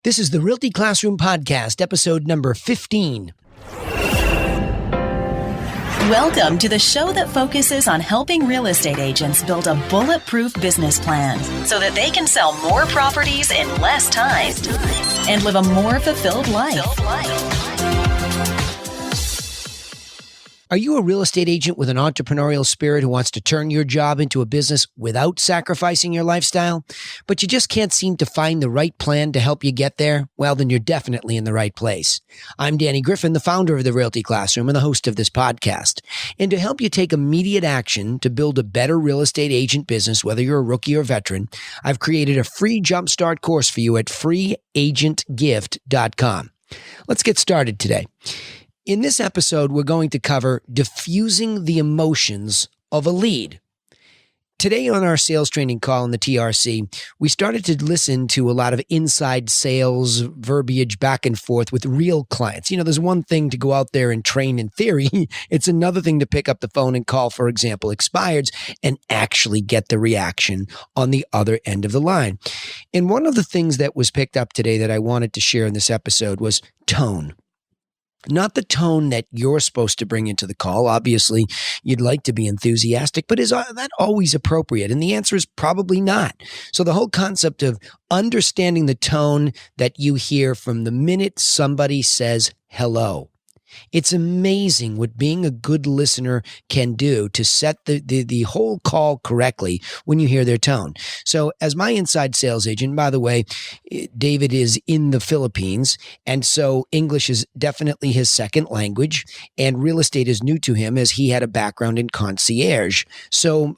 This is the Realty Classroom podcast, episode number 15. Welcome to the show that focuses on helping real estate agents build a bulletproof business plan so that they can sell more properties in less time and live a more fulfilled life. Are you a real estate agent with an entrepreneurial spirit who wants to turn your job into a business without sacrificing your lifestyle, but you just can't seem to find the right plan to help you get there? Well, then you're definitely in the right place. I'm Danny Griffin, the founder of the Realty Classroom and the host of this podcast. And to help you take immediate action to build a better real estate agent business, whether you're a rookie or veteran, I've created a free jumpstart course for you at freeagentgift.com. Let's get started today. In this episode, we're going to cover diffusing the emotions of a lead. Today on our sales training call in the TRC, we started to listen to a lot of inside sales verbiage back and forth with real clients. You know, there's one thing to go out there and train in theory. It's another thing to pick up the phone and call, for example, expireds and actually get the reaction on the other end of the line. And one of the things that was picked up today that I wanted to share in this episode was tone. Not the tone that you're supposed to bring into the call. Obviously, you'd like to be enthusiastic, but is that always appropriate? And the answer is probably not. So the whole concept of understanding the tone that you hear from the minute somebody says hello. It's amazing what being a good listener can do to set the whole call correctly when you hear their tone. So as my inside sales agent, by the way, David is in the Philippines, and so English is definitely his second language, and real estate is new to him as he had a background in concierge,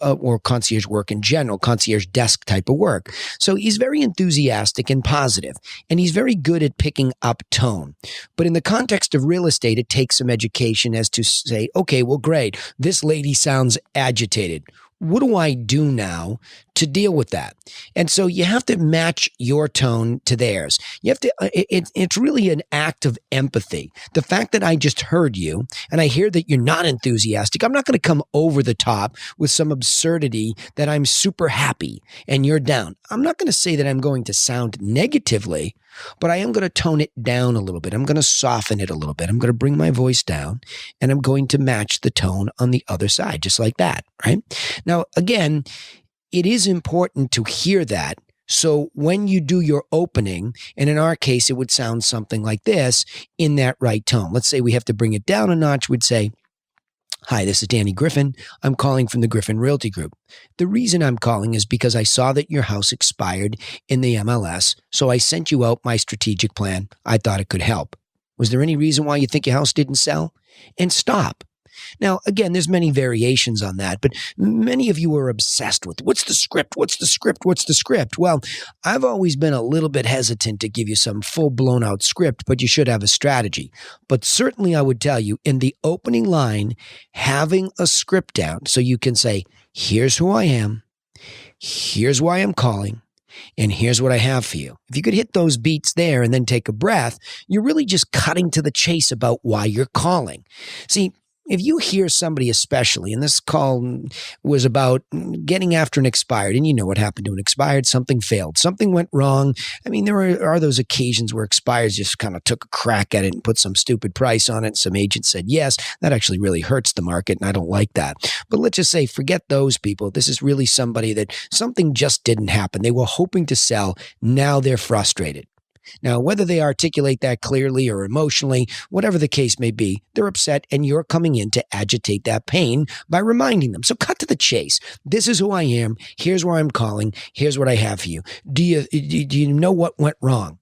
or concierge work in general, concierge desk type of work. So he's very enthusiastic and positive, and he's very good at picking up tone. But in the context of real estate, it takes some education as to say, okay, well, great. This lady sounds agitated. What do I do now to deal with that? And so you have to match your tone to theirs. You have to, it's really an act of empathy. The fact that I just heard you and I hear that you're not enthusiastic, I'm not going to come over the top with some absurdity that I'm super happy and you're down. I'm not going to say that I'm going to sound negatively, but I am going to tone it down a little bit. I'm going to soften it a little bit. I'm going to bring my voice down and I'm going to match the tone on the other side, just like that, right? Now, again, it is important to hear that. So when you do your opening, and in our case, it would sound something like this in that right tone. Let's say we have to bring it down a notch. We'd say, "Hi, this is Danny Griffin. I'm calling from the Griffin Realty Group. The reason I'm calling is because I saw that your house expired in the MLS, so I sent you out my strategic plan. I thought it could help. Was there any reason why you think your house didn't sell?" And stop. Now, again, there's many variations on that, but many of you are obsessed with what's the script? What's the script? What's the script? Well, I've always been a little bit hesitant to give you some full blown out script, but you should have a strategy. But certainly I would tell you in the opening line, having a script down so you can say, here's who I am, here's why I'm calling, and here's what I have for you. If you could hit those beats there and then take a breath, you're really just cutting to the chase about why you're calling. See, if you hear somebody especially, and this call was about getting after an expired, and you know what happened to an expired, something failed, something went wrong. I mean, there are those occasions where expireds just kind of took a crack at it and put some stupid price on it. Some agent said, yes, that actually really hurts the market, and I don't like that. But let's just say, forget those people. This is really somebody that something just didn't happen. They were hoping to sell. Now they're frustrated. Now, whether they articulate that clearly or emotionally, whatever the case may be, they're upset and you're coming in to agitate that pain by reminding them. So cut to the chase. This is who I am. Here's where I'm calling. Here's what I have for you. Do you know what went wrong?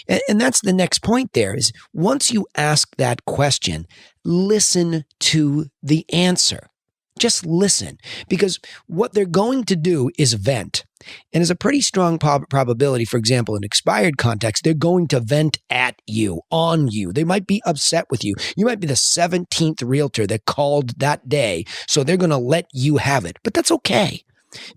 And that's the next point there is once you ask that question, listen to the answer. Just listen, because what they're going to do is vent. And there's a pretty strong probability, for example, in expired context, they're going to vent at you, on you. They might be upset with you. You might be the 17th realtor that called that day, so they're going to let you have it. But that's okay.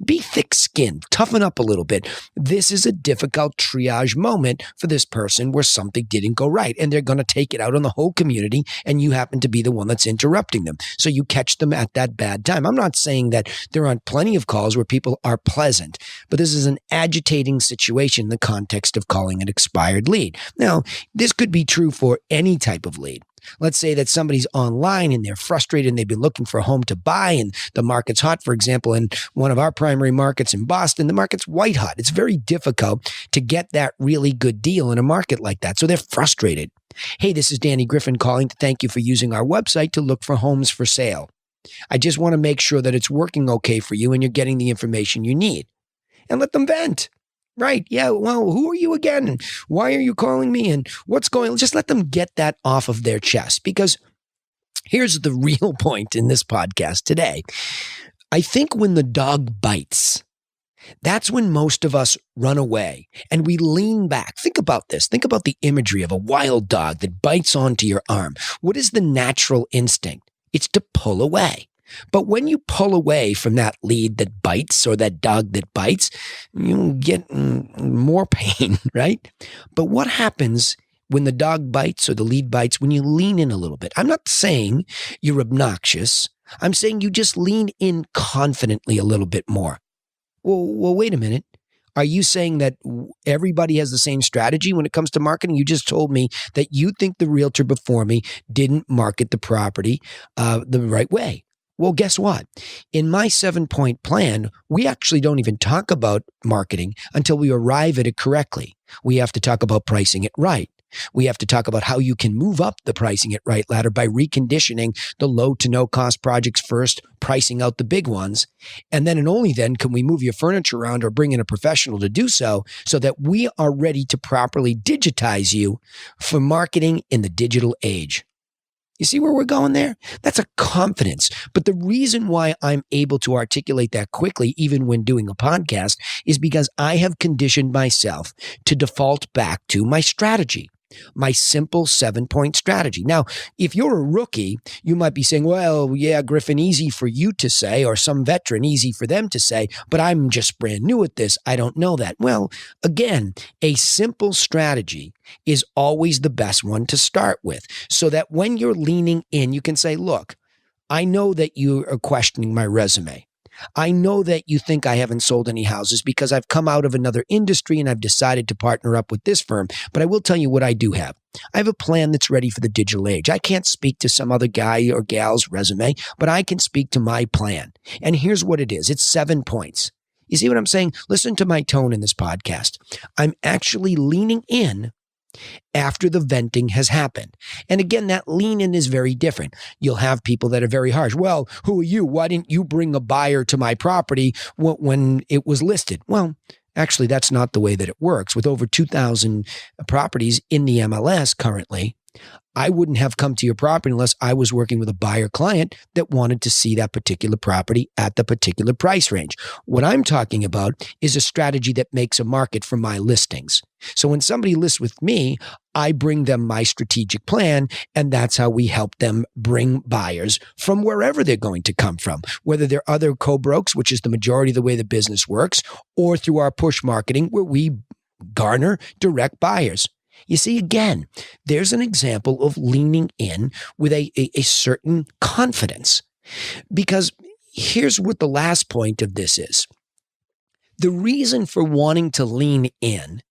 Be thick-skinned, toughen up a little bit. This is a difficult triage moment for this person where something didn't go right, and they're going to take it out on the whole community, and you happen to be the one that's interrupting them. So you catch them at that bad time. I'm not saying that there aren't plenty of calls where people are pleasant, but this is an agitating situation in the context of calling an expired lead. Now, this could be true for any type of lead. Let's say that somebody's online and they're frustrated and they've been looking for a home to buy and the market's hot. For example, in one of our primary markets in Boston, the market's white hot. It's very difficult to get that really good deal in a market like that. So they're frustrated. Hey, this is Danny Griffin calling to thank you for using our website to look for homes for sale. I just want to make sure that it's working okay for you and you're getting the information you need. And let them vent. Right. Yeah. Well, who are you again? And why are you calling me? And what's going on? Just let them get that off of their chest, because here's the real point in this podcast today. I think when the dog bites, that's when most of us run away and we lean back. Think about this. Think about the imagery of a wild dog that bites onto your arm. What is the natural instinct? It's to pull away. But when you pull away from that lead that bites or that dog that bites, you get more pain, right? But what happens when the dog bites or the lead bites when you lean in a little bit? I'm not saying you're obnoxious. I'm saying you just lean in confidently a little bit more. Well, wait a minute. Are you saying that everybody has the same strategy when it comes to marketing? You just told me that you think the realtor before me didn't market the property the right way. Well, guess what? In my 7-point plan, we actually don't even talk about marketing until we arrive at it correctly. We have to talk about pricing it right. We have to talk about how you can move up the pricing it right ladder by reconditioning the low to no cost projects first, pricing out the big ones. And then and only then can we move your furniture around or bring in a professional to do so that we are ready to properly digitize you for marketing in the digital age. You see where we're going there? That's a confidence. But the reason why I'm able to articulate that quickly, even when doing a podcast, is because I have conditioned myself to default back to my strategy, my simple 7-point strategy. Now, if you're a rookie, you might be saying, well, yeah, Griffin, easy for you to say, or some veteran, easy for them to say, but I'm just brand new at this. I don't know that. Well, again, a simple strategy is always the best one to start with, so that when you're leaning in, you can say, look, I know that you are questioning my resume. I know that you think I haven't sold any houses because I've come out of another industry and I've decided to partner up with this firm. But I will tell you what I do have. I have a plan that's ready for the digital age. I can't speak to some other guy or gal's resume, but I can speak to my plan. And here's what it is. It's 7 points. You see what I'm saying? Listen to my tone in this podcast. I'm actually leaning in after the venting has happened. And again, that lean in is very different. You'll have people that are very harsh. Well, who are you? Why didn't you bring a buyer to my property when it was listed? Well, actually, that's not the way that it works. With over 2,000 properties in the MLS currently, I wouldn't have come to your property unless I was working with a buyer client that wanted to see that particular property at the particular price range. What I'm talking about is a strategy that makes a market for my listings. So when somebody lists with me, I bring them my strategic plan, and that's how we help them bring buyers from wherever they're going to come from, whether they're other co-brokes, which is the majority of the way the business works, or through our push marketing where we garner direct buyers. You see, again, there's an example of leaning in with a certain confidence. Because here's what the last point of this is. The reason for wanting to lean in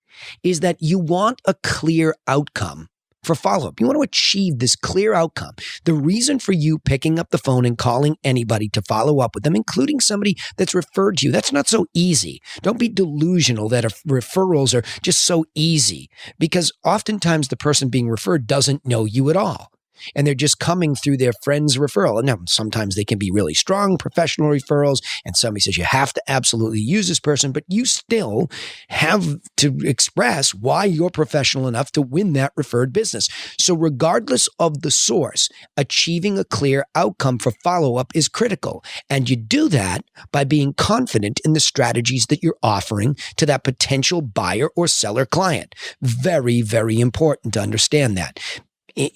is that you want a clear outcome for follow-up. You want to achieve this clear outcome. The reason for you picking up the phone and calling anybody to follow up with them, including somebody that's referred to you, that's not so easy. Don't be delusional that referrals are just so easy, because oftentimes the person being referred doesn't know you at all. And they're just coming through their friend's referral. Now, sometimes they can be really strong professional referrals, and somebody says you have to absolutely use this person, but you still have to express why you're professional enough to win that referred business. So regardless of the source, achieving a clear outcome for follow-up is critical. And you do that by being confident in the strategies that you're offering to that potential buyer or seller client. Very, very important to understand that.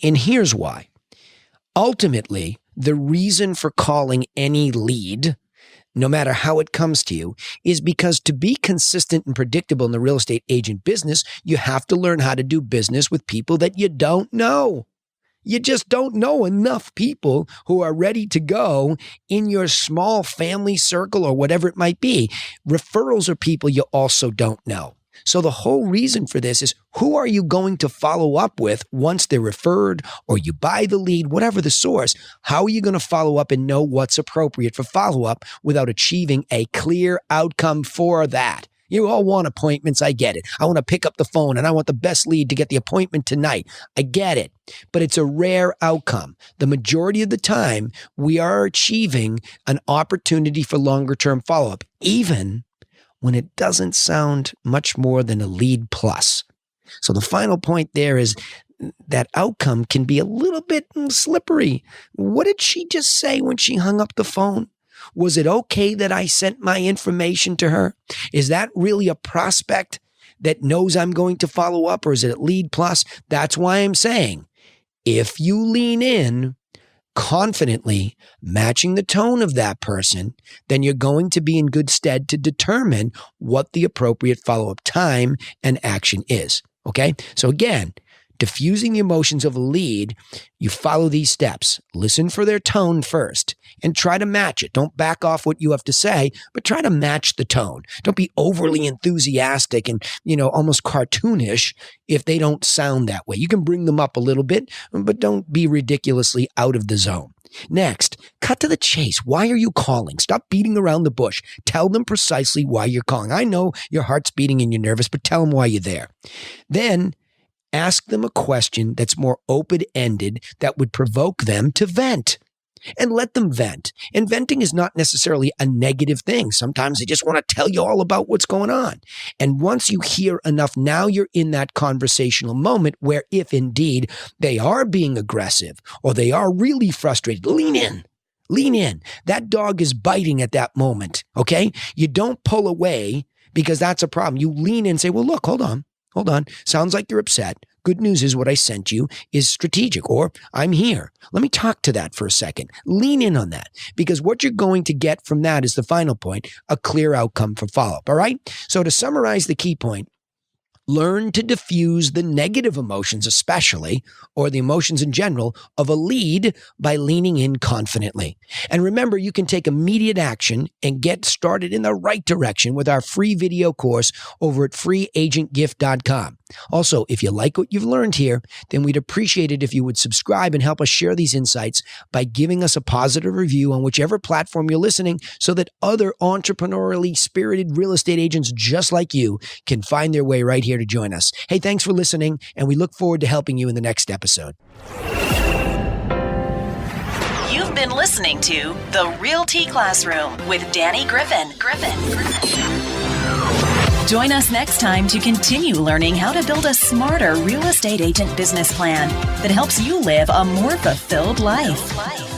And here's why. Ultimately, the reason for calling any lead no matter how it comes to you, is because to be consistent and predictable in the real estate agent business, you have to learn how to do business with people that you don't know. You just don't know enough people who are ready to go in your small family circle or whatever it might be. Referrals are people you also don't know. So the whole reason for this is, who are you going to follow up with once they're referred or you buy the lead, whatever the source? How are you going to follow up and know what's appropriate for follow-up without achieving a clear outcome for that? You all want appointments. I get it. I want to pick up the phone and I want the best lead to get the appointment tonight. I get it. But it's a rare outcome. The majority of the time, we are achieving an opportunity for longer-term follow-up, even when it doesn't sound much more than a lead plus. So the final point there is that outcome can be a little bit slippery. What did she just say when she hung up the phone? Was it okay that I sent my information to her? Is that really a prospect that knows I'm going to follow up, or is it a lead plus? That's why I'm saying, if you lean in confidently, matching the tone of that person, then you're going to be in good stead to determine what the appropriate follow-up time and action is. Okay? So again, diffusing the emotions of a lead, you follow these steps. Listen for their tone first and try to match it. Don't back off what you have to say, but try to match the tone. Don't be overly enthusiastic and, almost cartoonish if they don't sound that way. You can bring them up a little bit, but don't be ridiculously out of the zone. Next, cut to the chase. Why are you calling? Stop beating around the bush. Tell them precisely why you're calling. I know your heart's beating and you're nervous, but tell them why you're there. Then ask them a question that's more open-ended that would provoke them to vent. And let them vent. And venting is not necessarily a negative thing. Sometimes they just want to tell you all about what's going on. And once you hear enough, now you're in that conversational moment where, if indeed they are being aggressive or they are really frustrated, lean in. Lean in. That dog is biting at that moment, okay? You don't pull away because that's a problem. You lean in and say, well, look, hold on. Sounds like you're upset. Good news is what I sent you is strategic, or I'm here. Let me talk to that for a second. Lean in on that, because what you're going to get from that is the final point, a clear outcome for follow-up, all right? So to summarize the key point, learn to diffuse the negative emotions especially, or the emotions in general, of a lead by leaning in confidently. And remember, you can take immediate action and get started in the right direction with our free video course over at freeagentgift.com. Also, if you like what you've learned here, then we'd appreciate it if you would subscribe and help us share these insights by giving us a positive review on whichever platform you're listening, so that other entrepreneurially spirited real estate agents just like you can find their way right here to join us. Hey, thanks for listening, and we look forward to helping you in the next episode. You've been listening to The Realty Classroom with Danny Griffin. Join us next time to continue learning how to build a smarter real estate agent business plan that helps you live a more fulfilled life.